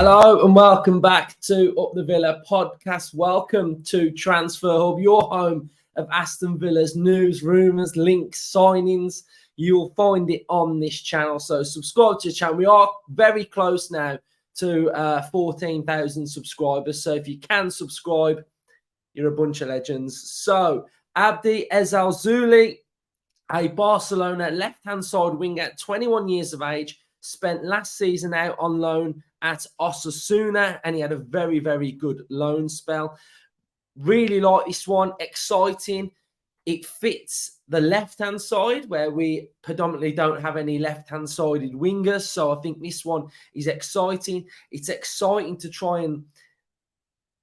Hello and welcome back to Up the Villa podcast. Welcome to Transfer Hub, your home of Aston Villa's news, rumours, links, signings. You'll find it on this channel. So subscribe to the channel. We are very close now to 14,000 subscribers. So if you can subscribe, you're a bunch of legends. So Abde Ezzalzouli, a Barcelona left-hand side winger at 21 years of age, spent last season out on loan at Osasuna, and he had a very, very good loan spell. Really like this one, exciting. It fits the left-hand side where we predominantly don't have any left-hand-sided wingers. So I think this one is exciting. It's exciting to try and,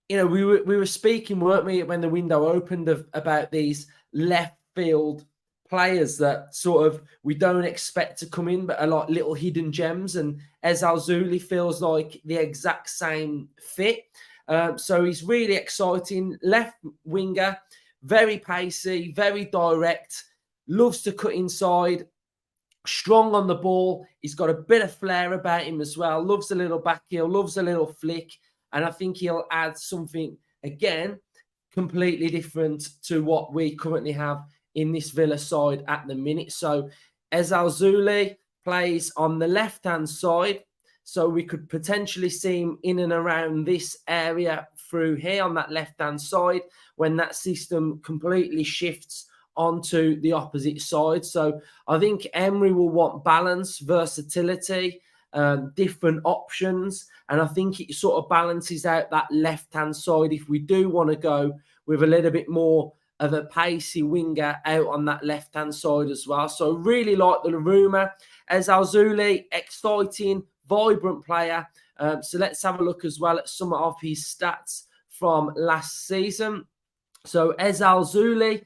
we were speaking, weren't we, when the window opened about these left field players that sort of we don't expect to come in, but are like little hidden gems. And Ezzalzouli feels like the exact same fit. So he's really exciting. Left winger, very pacey, very direct, loves to cut inside, strong on the ball. He's got a bit of flair about him as well. Loves a little back heel, loves a little flick. And I think he'll add something, again, completely different to what we currently have in this Villa side at the minute. So Ezzalzouli plays on the left-hand side. So we could potentially see him in and around this area through here on that left-hand side when that system completely shifts onto the opposite side. So I think Emery will want balance, versatility, different options. And I think it sort of balances out that left-hand side if we do want to go with a little bit more of a pacey winger out on that left-hand side as well. So really like the rumour. Ezzalzouli, exciting, vibrant player. So let's have a look as well at some of his stats from last season. So Ezzalzouli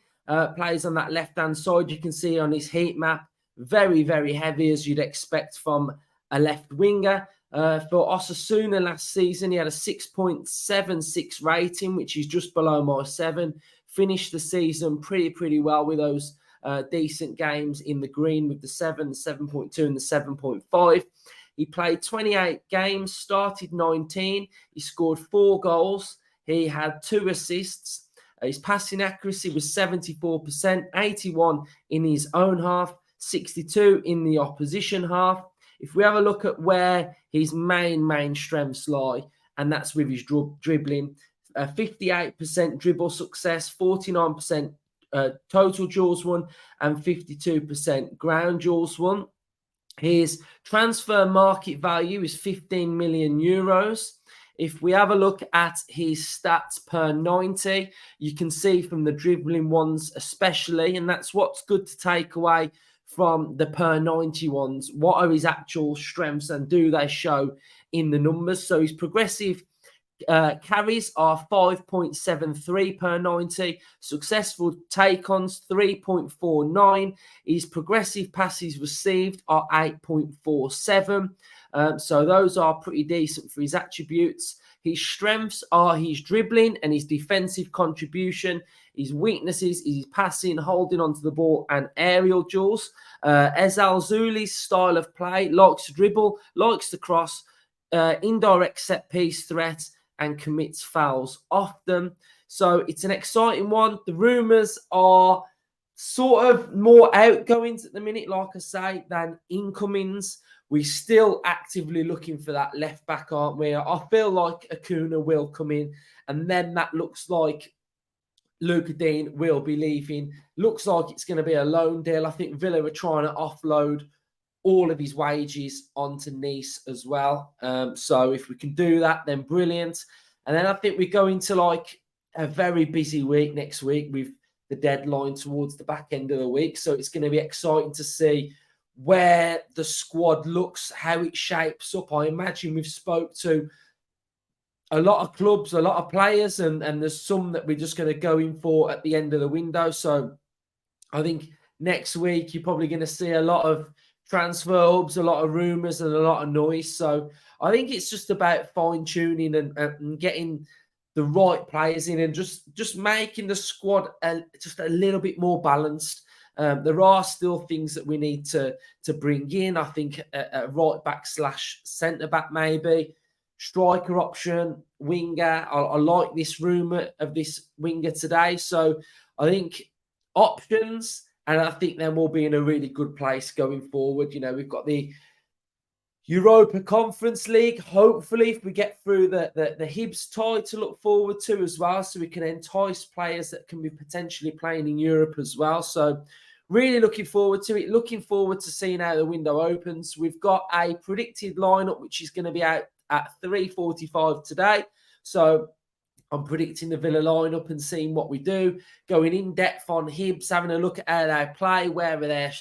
plays on that left-hand side. You can see on his heat map, very, very heavy as you'd expect from a left winger. For Osasuna last season, he had a 6.76 rating, which is just below my 7. Finished the season pretty well with those decent games in the green with the 7, the 7.2 and the 7.5. He played 28 games, started 19. He scored 4 goals. He had 2 assists. His passing accuracy was 74%, 81 in his own half, 62 in the opposition half. If we have a look at where his main strengths lie, and that's with his dribbling, 58% dribble success, 49% total duels won, and 52% ground duels won. His transfer market value is 15 million euros. If we have a look at his stats per 90, you can see from the dribbling ones especially, and that's what's good to take away from the per 90 ones. What are his actual strengths and do they show in the numbers? So his progressive carries are 5.73 per 90. Successful take-ons, 3.49. His progressive passes received are 8.47. So those are pretty decent for his attributes. His strengths are his dribbling and his defensive contribution. His weaknesses is his passing, holding onto the ball, and aerial duels. Ezzalzouli's style of play, likes to dribble, likes to cross, indirect set-piece threat, and commits fouls often. So it's an exciting one. The rumours are sort of more outgoings at the minute, like I say, than incomings. We're still actively looking for that left back, aren't we? I feel like Acuna will come in, and then that looks like Luca Dean will be leaving. Looks like it's going to be a loan deal. I think Villa are trying to offload all of his wages onto Nice as well. So if we can do that, then brilliant. And then I think we go into like a very busy week next week with the deadline towards the back end of the week. So it's going to be exciting to see where the squad looks, how it shapes up. I imagine we've spoke to a lot of clubs, a lot of players, and there's some that we're just going to go in for at the end of the window. So I think next week you're probably going to see a lot of transfer hubs, a lot of rumours and a lot of noise. So I think it's just about fine-tuning and getting the right players in and just making the squad just a little bit more balanced. There are still things that we need to bring in. I think a right back / centre back maybe. striker option, winger. I like this rumour of this winger today. So I think options, and I think then we'll be in a really good place going forward. You know, we've got the Europa Conference League. Hopefully, if we get through the Hibs tie to look forward to as well, so we can entice players that can be potentially playing in Europe as well. So really looking forward to it. Looking forward to seeing how the window opens. We've got a predicted lineup, which is going to be out at 3:45 today. So I'm predicting the Villa lineup and seeing what we do, going in depth on Hibs, having a look at how they play, where their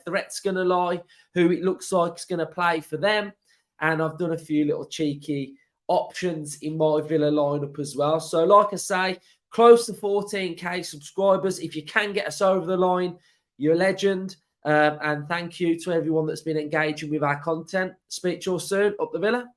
threat's going to lie, who it looks like is going to play for them. And I've done a few little cheeky options in my Villa lineup as well. So like I say, close to 14k subscribers. If you can get us over the line, you're a legend. And thank you to everyone that's been engaging with our content. Speak to you all soon. Up the Villa.